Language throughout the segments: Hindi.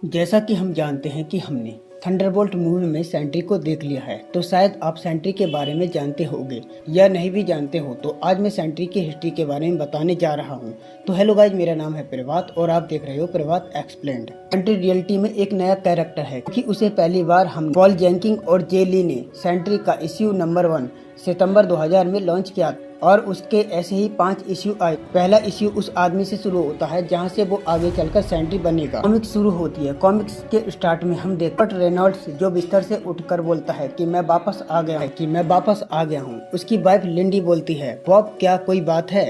जैसा कि हम जानते हैं कि हमने थंडरबोल्ट मूवी में सेंट्री को देख लिया है, तो शायद आप सेंट्री के बारे में जानते होंगे या नहीं भी जानते हो। तो आज मैं सेंट्री की हिस्ट्री के बारे में बताने जा रहा हूं। तो हेलो गाइज, मेरा नाम है प्रभात और आप देख रहे हो प्रभात एक्सप्लेन्ड। सेंट्री रियलिटी में एक नया कैरेक्टर है कि उसे पहली बार हम पॉल जेनकिंस और जे ली ने सेंट्री का इश्यू नंबर 1 सितंबर 2000 में लॉन्च किया और उसके ऐसे ही 5 इश्यू आए। पहला इश्यू उस आदमी से शुरू होता है जहां से वो आगे चलकर सेंट्री बनेगा। कॉमिक्स शुरू होती है। कॉमिक्स के स्टार्ट में हम देखते हैं रेनॉल्ड्स जो बिस्तर से उठकर बोलता है कि मैं वापस आ गया हूँ। उसकी वाइफ लिंडी बोलती है, बॉब क्या कोई बात है?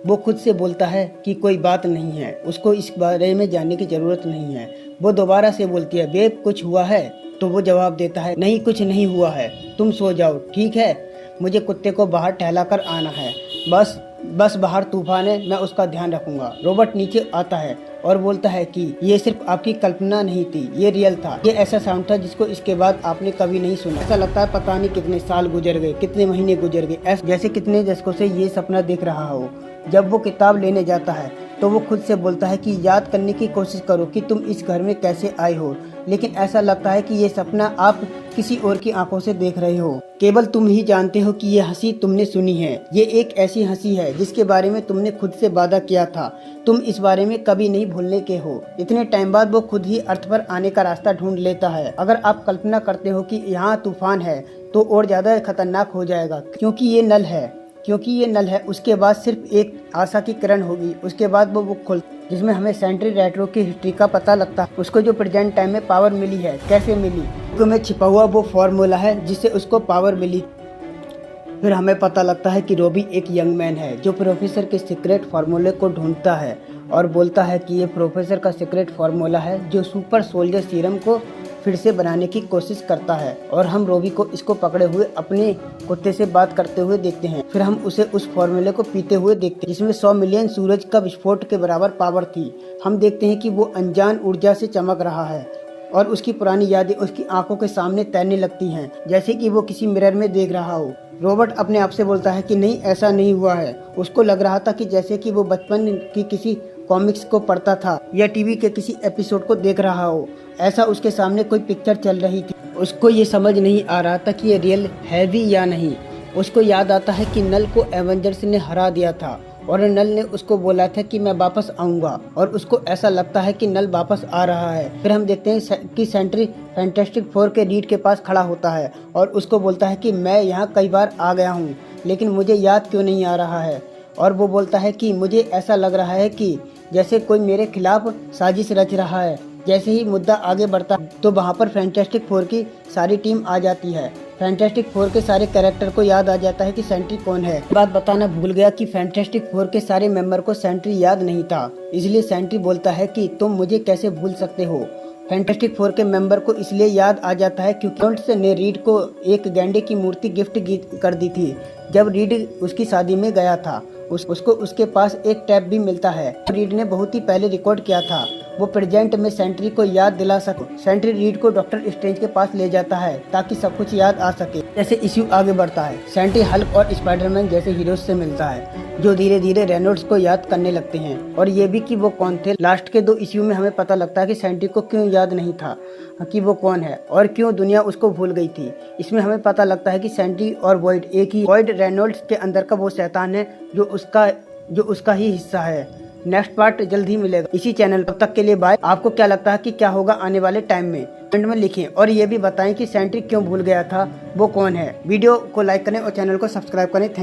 वो खुद से बोलता है कि कोई बात नहीं है, उसको इस बारे में जानने की जरूरत नहीं है। वो दोबारा से बोलती है, बेब कुछ हुआ है? तो वो जवाब देता है, नहीं कुछ नहीं हुआ है, तुम सो जाओ ठीक है, मुझे कुत्ते को बाहर टहला कर आना है, बस बाहर तूफान है, मैं उसका ध्यान रखूंगा। रॉबर्ट नीचे आता है और बोलता है कि ये सिर्फ आपकी कल्पना नहीं थी, ये रियल था। ये ऐसा साउंड था जिसको इसके बाद आपने कभी नहीं सुना। ऐसा लगता है पता नहीं कितने साल गुजर गए, कितने महीने गुजर गए, जैसे कितने दशकों से ये सपना देख रहा हो। जब वो किताब लेने जाता है तो वो खुद से बोलता है कि याद करने की कोशिश करो कि तुम इस घर में कैसे आए हो, लेकिन ऐसा लगता है कि ये सपना आप किसी और की आंखों से देख रहे हो। केवल तुम ही जानते हो कि ये हंसी तुमने सुनी है। ये एक ऐसी हंसी है जिसके बारे में तुमने खुद से वादा किया था, तुम इस बारे में कभी नहीं भूलने के हो। इतने टाइम बाद वो खुद ही अर्थ पर आने का रास्ता ढूंढ लेता है। अगर आप कल्पना करते हो कि यहाँ तूफान है तो और ज्यादा खतरनाक हो जाएगा, क्योंकि ये नल है। उसके बाद सिर्फ एक आशा की किरण होगी। उसके बाद वो बुक खुल जिसमें हमें सेंट्री रेट्रो की हिस्ट्री का पता लगता है। उसको जो प्रेजेंट टाइम में पावर मिली है, कैसे मिली, बुक में छिपा हुआ वो फॉर्मूला है जिससे उसको पावर मिली। फिर हमें पता लगता है कि रॉबी एक यंग मैन है जो प्रोफेसर के सीक्रेट फार्मूले को ढूंढता है और बोलता है कि ये प्रोफेसर का सीक्रेट फार्मूला है जो सुपर सोल्जर सीरम को फिर से बनाने की कोशिश करता है। और हम रॉबी को इसको पकड़े हुए अपने कुत्ते से बात करते हुए देखते हैं। फिर हम उसे उस फार्मूले को पीते हुए देखते हैं जिसमें 100 मिलियन सूरज का विस्फोट के बराबर पावर थी। हम देखते हैं कि वो अनजान ऊर्जा से चमक रहा है और उसकी पुरानी यादें उसकी आंखों के सामने तैरने लगती हैं, जैसे कि वो किसी मिरर में देख रहा हो। रॉबर्ट अपने आप से बोलता है कि नहीं, ऐसा नहीं हुआ है। उसको लग रहा था कि जैसे कि वो बचपन की किसी कॉमिक्स को पढ़ता था या टीवी के किसी एपिसोड को देख रहा हो। ऐसा उसके सामने कोई पिक्चर चल रही थी। उसको ये समझ नहीं आ रहा था कि ये रियल है भी या नहीं। उसको याद आता है कि नल को एवेंजर्स ने हरा दिया था और नल ने उसको बोला था कि मैं वापस आऊंगा, और उसको ऐसा लगता है कि नल वापस आ रहा है। फिर हम देखते हैं कि सेंट्री फैंटास्टिक फोर के रीड के पास खड़ा होता है और उसको बोलता है कि मैं यहाँ कई बार आ गया हूँ, लेकिन मुझे याद क्यों नहीं आ रहा है। और वो बोलता है कि मुझे ऐसा लग रहा है कि जैसे कोई मेरे खिलाफ साजिश रच रहा है। जैसे ही मुद्दा आगे बढ़ता तो वहाँ पर फैंटास्टिक फोर की सारी टीम आ जाती है। फैंटास्टिक फोर के सारे कैरेक्टर को याद आ जाता है कि सेंट्री कौन है। बात बताना भूल गया कि फैंटास्टिक फोर के सारे मेंबर को सेंट्री याद नहीं था, इसलिए सेंट्री बोलता है कि तुम मुझे कैसे भूल सकते हो। फैंटास्टिक फोर के मेंबर को इसलिए याद आ जाता है क्योंकि रेनॉल्ड्स ने रीड को एक गैंडे की मूर्ति गिफ्ट कर दी थी जब रीड उसकी शादी में गया था। उसको उसके पास एक टैप भी मिलता है, रीड ने बहुत ही पहले रिकॉर्ड किया था। वो प्रेजेंट में सेंट्री को याद दिला सके। सेंट्री रीड को डॉक्टर स्ट्रेंज के पास ले जाता है ताकि सब कुछ याद आ सके। जैसे इश्यू आगे बढ़ता है, सेंट्री हल्क और स्पाइडरमैन जैसे हीरोज से मिलता है जो धीरे धीरे रेनॉल्ड्स को याद करने लगते हैं, और ये भी कि वो कौन थे। लास्ट के 2 इश्यू में हमें पता लगता है कि सेंट्री को क्यों याद नहीं था कि वो कौन है और क्यों दुनिया उसको भूल गई थी। इसमें हमें पता लगता है कि सेंट्री और वॉइड एक ही। वॉइड रेनॉल्ड्स के अंदर का वो शैतान है जो उसका ही हिस्सा है। नेक्स्ट पार्ट जल्द ही मिलेगा इसी चैनल। तब तक के लिए बाय। आपको क्या लगता है कि क्या होगा आने वाले टाइम में, कमेंट में लिखें और ये भी बताएं कि सेंट्री क्यों भूल गया था, वो कौन है। वीडियो को लाइक करें और चैनल को सब्सक्राइब करें। थैंक